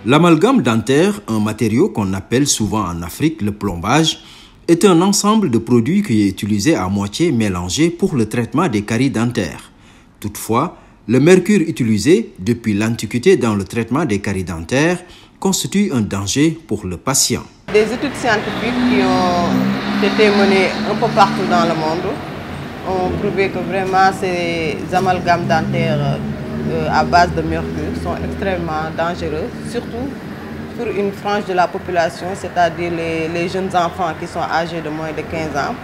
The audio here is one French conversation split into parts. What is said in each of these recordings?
L'amalgame dentaire, un matériau qu'on appelle souvent en Afrique le plombage, est un ensemble de produits qui est utilisé à moitié mélangé pour le traitement des caries dentaires. Toutefois, le mercure utilisé depuis l'Antiquité dans le traitement des caries dentaires constitue un danger pour le patient. Des études scientifiques qui ont été menées un peu partout dans le monde ont prouvé que vraiment ces amalgames dentaires à base de mercure sont extrêmement dangereux, surtout pour une frange de la population, c'est-à-dire les jeunes enfants qui sont âgés de moins de 15 ans,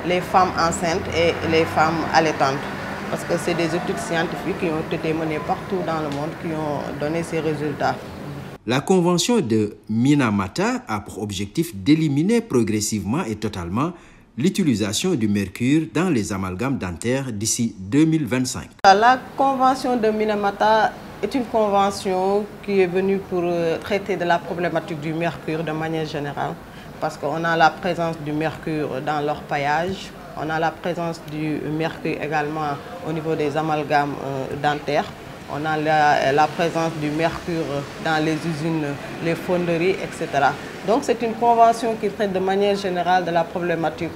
les femmes enceintes et les femmes allaitantes. Parce que c'est des études scientifiques qui ont été menées partout dans le monde qui ont donné ces résultats. La convention de Minamata a pour objectif d'éliminer progressivement et totalement l'utilisation du mercure dans les amalgames dentaires d'ici 2025. La convention de Minamata est une convention qui est venue pour traiter de la problématique du mercure de manière générale, parce qu'on a la présence du mercure dans l'orpaillage, on a la présence du mercure également au niveau des amalgames dentaires. On a la présence du mercure dans les usines, les fonderies, etc. Donc c'est une convention qui traite de manière générale de la problématique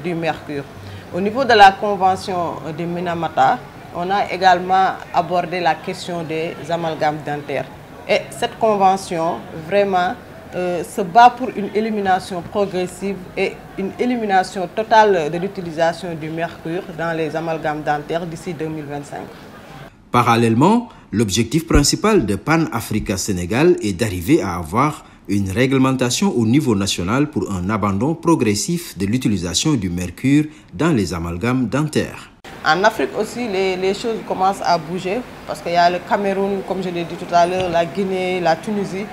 du mercure. Au niveau de la convention de Minamata, on a également abordé la question des amalgames dentaires. Et cette convention vraiment se bat pour une élimination progressive et une élimination totale de l'utilisation du mercure dans les amalgames dentaires d'ici 2025. Parallèlement, l'objectif principal de Pan-Africa Sénégal est d'arriver à avoir une réglementation au niveau national pour un abandon progressif de l'utilisation du mercure dans les amalgames dentaires. En Afrique aussi, les choses commencent à bouger parce qu'il y a le Cameroun, comme je l'ai dit tout à l'heure, la Guinée, la Tunisie,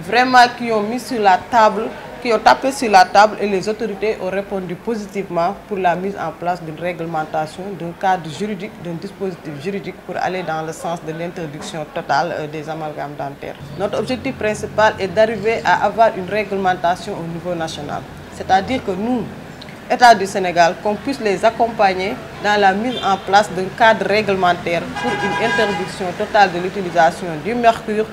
vraiment qui ont mis sur la table, qui ont tapé sur la table et les autorités ont répondu positivement pour la mise en place d'une réglementation, d'un cadre juridique, d'un dispositif juridique pour aller dans le sens de l'interdiction totale des amalgames dentaires. Notre objectif principal est d'arriver à avoir une réglementation au niveau national. C'est-à-dire que nous, État du Sénégal, qu'on puisse les accompagner dans la mise en place d'un cadre réglementaire pour une interdiction totale de l'utilisation du mercure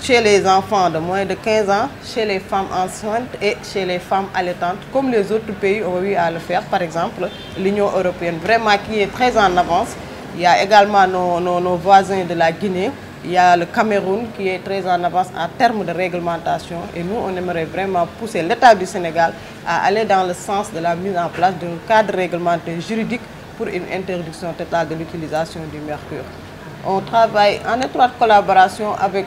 chez les enfants de moins de 15 ans, chez les femmes enceintes et chez les femmes allaitantes, comme les autres pays ont eu à le faire, par exemple l'Union européenne, vraiment qui est très en avance. Il y a également nos voisins de la Guinée, il y a le Cameroun qui est très en avance en termes de réglementation et nous, on aimerait vraiment pousser l'État du Sénégal à aller dans le sens de la mise en place d'un cadre réglementaire juridique pour une interdiction totale de l'utilisation du mercure. On travaille en étroite collaboration avec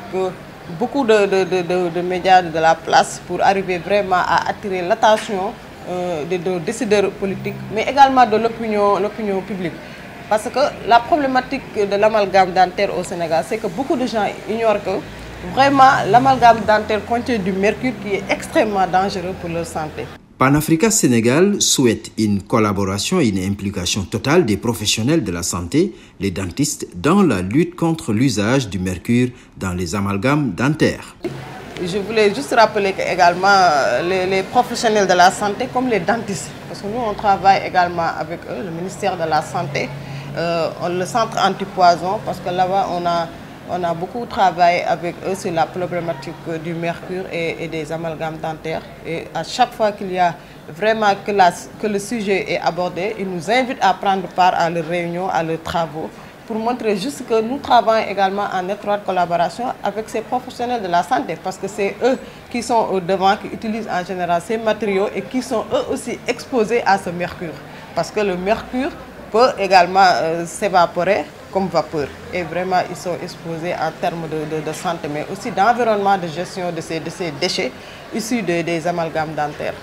beaucoup de médias de la place pour arriver vraiment à attirer l'attention des décideurs politiques, mais également de l'opinion publique. Parce que la problématique de l'amalgame dentaire au Sénégal, c'est que beaucoup de gens ignorent que vraiment l'amalgame dentaire contient du mercure qui est extrêmement dangereux pour leur santé. Pan-Africa Sénégal souhaite une collaboration et une implication totale des professionnels de la santé, les dentistes, dans la lutte contre l'usage du mercure dans les amalgames dentaires. Je voulais juste rappeler que également les professionnels de la santé comme les dentistes, parce que nous on travaille également avec eux, le ministère de la Santé, le centre antipoison, parce que là-bas on a beaucoup travaillé avec eux sur la problématique du mercure et des amalgames dentaires. Et à chaque fois qu'il y a vraiment que le sujet est abordé, ils nous invitent à prendre part à leurs réunions, à leurs travaux, pour montrer juste que nous travaillons également en étroite collaboration avec ces professionnels de la santé, parce que c'est eux qui sont au devant, qui utilisent en général ces matériaux et qui sont eux aussi exposés à ce mercure. Parce que le mercure peut également s'évaporer comme vapeur. Et vraiment, ils sont exposés en termes de santé, mais aussi d'environnement, de gestion de ces déchets issus des amalgames dentaires.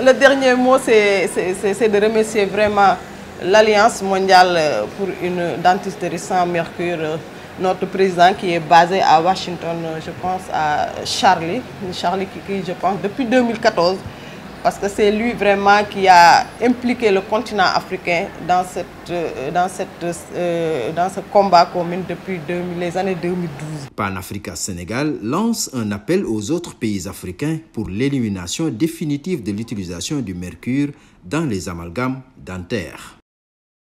Le dernier mot, c'est de remercier vraiment l'Alliance mondiale pour une dentisterie sans mercure, notre président qui est basé à Washington, je pense à Charlie qui je pense, depuis 2014, parce que c'est lui vraiment qui a impliqué le continent africain dans ce combat commun depuis les années 2012. Pan-Africa Sénégal lance un appel aux autres pays africains pour l'élimination définitive de l'utilisation du mercure dans les amalgames dentaires.